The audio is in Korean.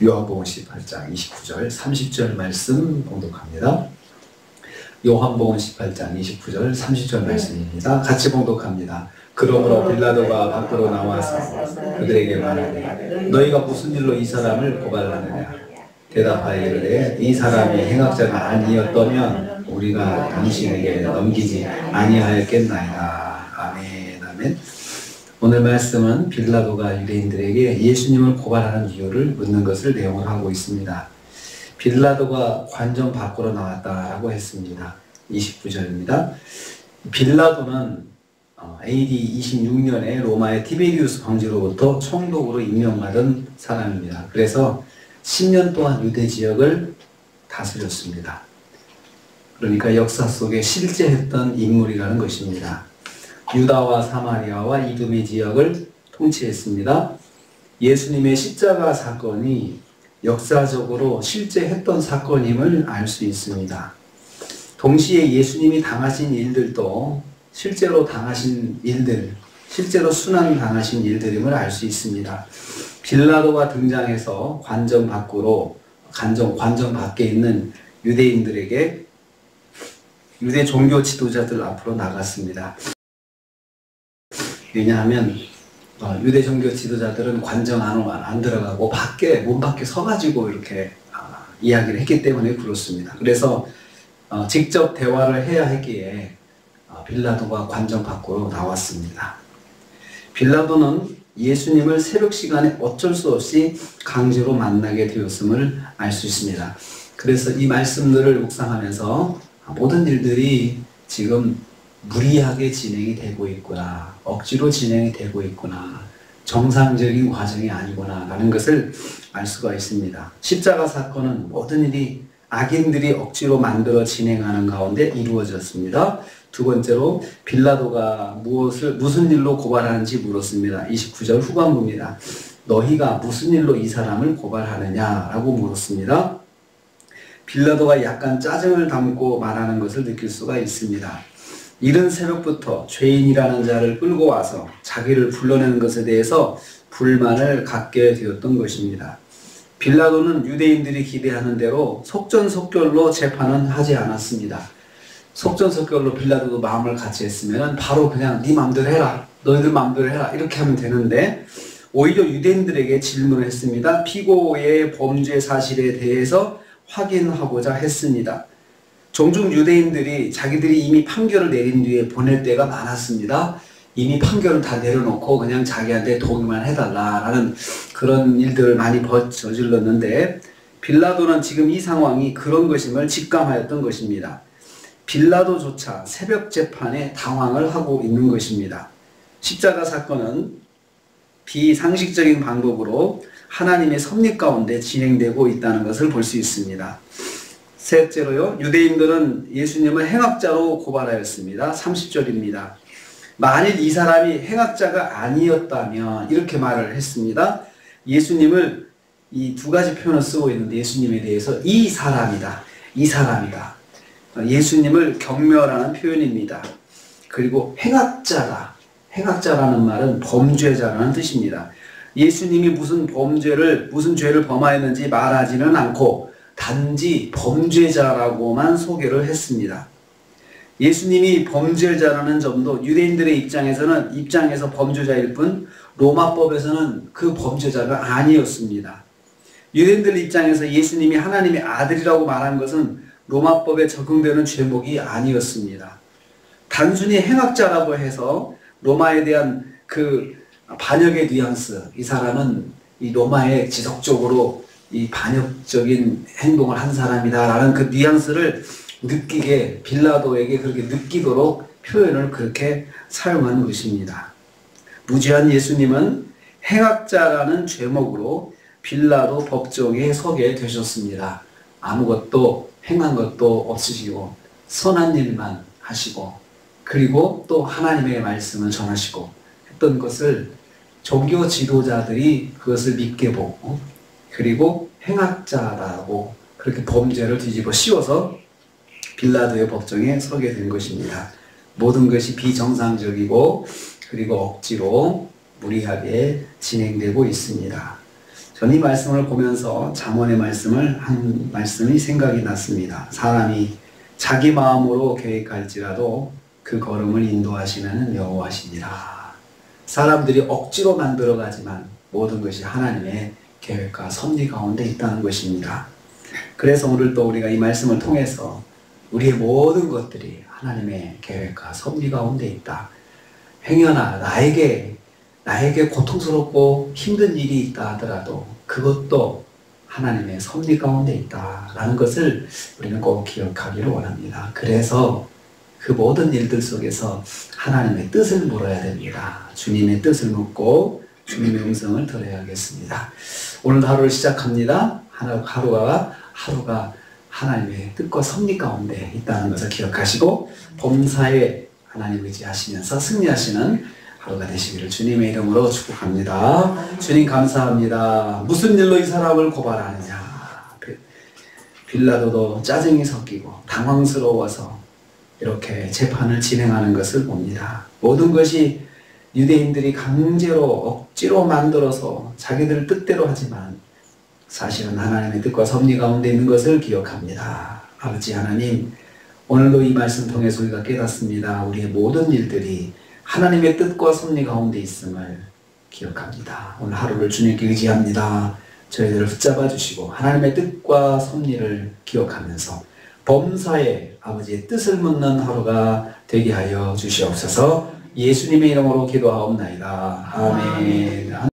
요한복음 18장 29절 30절 말씀 봉독합니다. 요한복음 18장 29절 30절 말씀입니다. 같이 봉독합니다. 그러므로 빌라도가 밖으로 나와서 그들에게 말하되 너희가 무슨 일로 이 사람을 고발하느냐. 대답하여 이르되 이 사람이 행악자가 아니었다면 우리가 당신에게 넘기지 아니하였겠나이다. 아멘. 아멘. 오늘 말씀은 빌라도가 유대인들에게 예수님을 고발하는 이유를 묻는 것을 내용을 하고 있습니다. 빌라도가 관정 밖으로 나왔다라고 했습니다. 29절입니다. 빌라도는 AD 26년에 로마의 티베리우스 황제로부터 총독으로 임명받은 사람입니다. 그래서 10년 동안 유대 지역을 다스렸습니다. 그러니까 역사 속에 실제했던 인물이라는 것입니다. 유다와 사마리아와 이두메 지역을 통치했습니다. 예수님의 십자가 사건이 역사적으로 실제 했던 사건임을 알 수 있습니다. 동시에 예수님이 당하신 일들도 실제로 당하신 일들, 실제로 순환 당하신 일들임을 알 수 있습니다. 빌라도가 등장해서 관정 밖에 있는 유대인들에게 유대 종교 지도자들 앞으로 나갔습니다. 왜냐하면 유대 종교 지도자들은 관정 안으로 안 들어가고 문 밖에 서가지고 이렇게 이야기를 했기 때문에 그렇습니다. 그래서 직접 대화를 해야 했기에 빌라도가 관정 밖으로 나왔습니다. 빌라도는 예수님을 새벽 시간에 어쩔 수 없이 강제로 만나게 되었음을 알 수 있습니다. 그래서 이 말씀들을 묵상하면서 모든 일들이 지금 무리하게 진행이 되고 있구나, 억지로 진행이 되고 있구나, 정상적인 과정이 아니구나 라는 것을 알 수가 있습니다. 십자가 사건은 모든 일이 악인들이 억지로 만들어 진행하는 가운데 이루어졌습니다. 두 번째로 빌라도가 무슨 일로 고발하는지 물었습니다. 29절 후반부입니다. 너희가 무슨 일로 이 사람을 고발하느냐라고 물었습니다. 빌라도가 약간 짜증을 담고 말하는 것을 느낄 수가 있습니다. 이른 새벽부터 죄인이라는 자를 끌고 와서 자기를 불러내는 것에 대해서 불만을 갖게 되었던 것입니다. 빌라도는 유대인들이 기대하는 대로 속전속결로 재판은 하지 않았습니다. 속전속결로 빌라도도 마음을 같이 했으면 바로 그냥 네 마음대로 해라, 너희들 마음대로 해라 이렇게 하면 되는데 오히려 유대인들에게 질문을 했습니다. 피고의 범죄 사실에 대해서 확인하고자 했습니다. 종종 유대인들이 자기들이 이미 판결을 내린 뒤에 보낼 때가 많았습니다. 이미 판결을 다 내려놓고 그냥 자기한테 동의만 해달라라는 그런 일들을 많이 저질렀는데 빌라도는 지금 이 상황이 그런 것임을 직감하였던 것입니다. 빌라도조차 새벽 재판에 당황을 하고 있는 것입니다. 십자가 사건은 비상식적인 방법으로 하나님의 섭리 가운데 진행되고 있다는 것을 볼 수 있습니다. 셋째로요, 유대인들은 예수님을 행악자로 고발하였습니다. 30절입니다. 만일 이 사람이 행악자가 아니었다면 이렇게 말을 했습니다. 예수님을 이 두 가지 표현을 쓰고 있는데 예수님에 대해서 이 사람이다, 이 사람이다. 예수님을 경멸하는 표현입니다. 그리고 행악자라는 말은 범죄자라는 뜻입니다. 예수님이 무슨 죄를 범하였는지 말하지는 않고 단지 범죄자라고만 소개를 했습니다. 예수님이 범죄자라는 점도 유대인들의 입장에서 범죄자일 뿐 로마법에서는 그 범죄자가 아니었습니다. 유대인들 입장에서 예수님이 하나님의 아들이라고 말한 것은 로마법에 적용되는 죄목이 아니었습니다. 단순히 행악자라고 해서 로마에 대한 그 반역의 뉘앙스, 이 사람은 이 로마에 지속적으로 이 반역적인 행동을 한 사람이다라는 그 뉘앙스를 느끼게 빌라도에게 그렇게 느끼도록 표현을 그렇게 사용한 것입니다. 무죄한 예수님은 행악자라는 죄목으로 빌라도 법정에 서게 되셨습니다. 아무것도 행한 것도 없으시고 선한 일만 하시고 그리고 또 하나님의 말씀을 전하시고 했던 것을 종교 지도자들이 그것을 믿게 보고 그리고 행악자라고 그렇게 범죄를 뒤집어 씌워서 빌라도의 법정에 서게 된 것입니다. 모든 것이 비정상적이고 그리고 억지로 무리하게 진행되고 있습니다. 전 이 말씀을 보면서 잠언의 말씀을 한 말씀이 생각이 났습니다. 사람이 자기 마음으로 계획할지라도 그 걸음을 인도하시는 여호와시니라. 사람들이 억지로 만들어가지만 모든 것이 하나님의 계획과 섭리 가운데 있다는 것입니다. 그래서 오늘 또 우리가 이 말씀을 통해서 우리의 모든 것들이 하나님의 계획과 섭리 가운데 있다. 행여나 나에게 고통스럽고 힘든 일이 있다 하더라도 그것도 하나님의 섭리 가운데 있다라는 것을 우리는 꼭 기억하기를 원합니다. 그래서 그 모든 일들 속에서 하나님의 뜻을 물어야 됩니다. 주님의 뜻을 묻고 주님의 음성을 들어야겠습니다. 오늘 하루를 시작합니다. 하루가 하나님의 뜻과 섭리 가운데 있다는 것을 기억하시고 범사에 하나님 의지하시면서 승리하시는 하루가 되시기를 주님의 이름으로 축복합니다. 주님 감사합니다. 무슨 일로 이 사람을 고발하느냐. 빌라도도 짜증이 섞이고 당황스러워서 이렇게 재판을 진행하는 것을 봅니다. 모든 것이 유대인들이 강제로 억지로 만들어서 자기들 뜻대로 하지만 사실은 하나님의 뜻과 섭리 가운데 있는 것을 기억합니다. 아버지 하나님, 오늘도 이 말씀 통해서 우리가 깨닫습니다. 우리의 모든 일들이 하나님의 뜻과 섭리 가운데 있음을 기억합니다. 오늘 하루를 주님께 의지합니다. 저희들을 붙잡아 주시고 하나님의 뜻과 섭리를 기억하면서 범사에 아버지의 뜻을 묻는 하루가 되게 하여 주시옵소서. 예수님의 이름으로 기도하옵나이다. 아멘.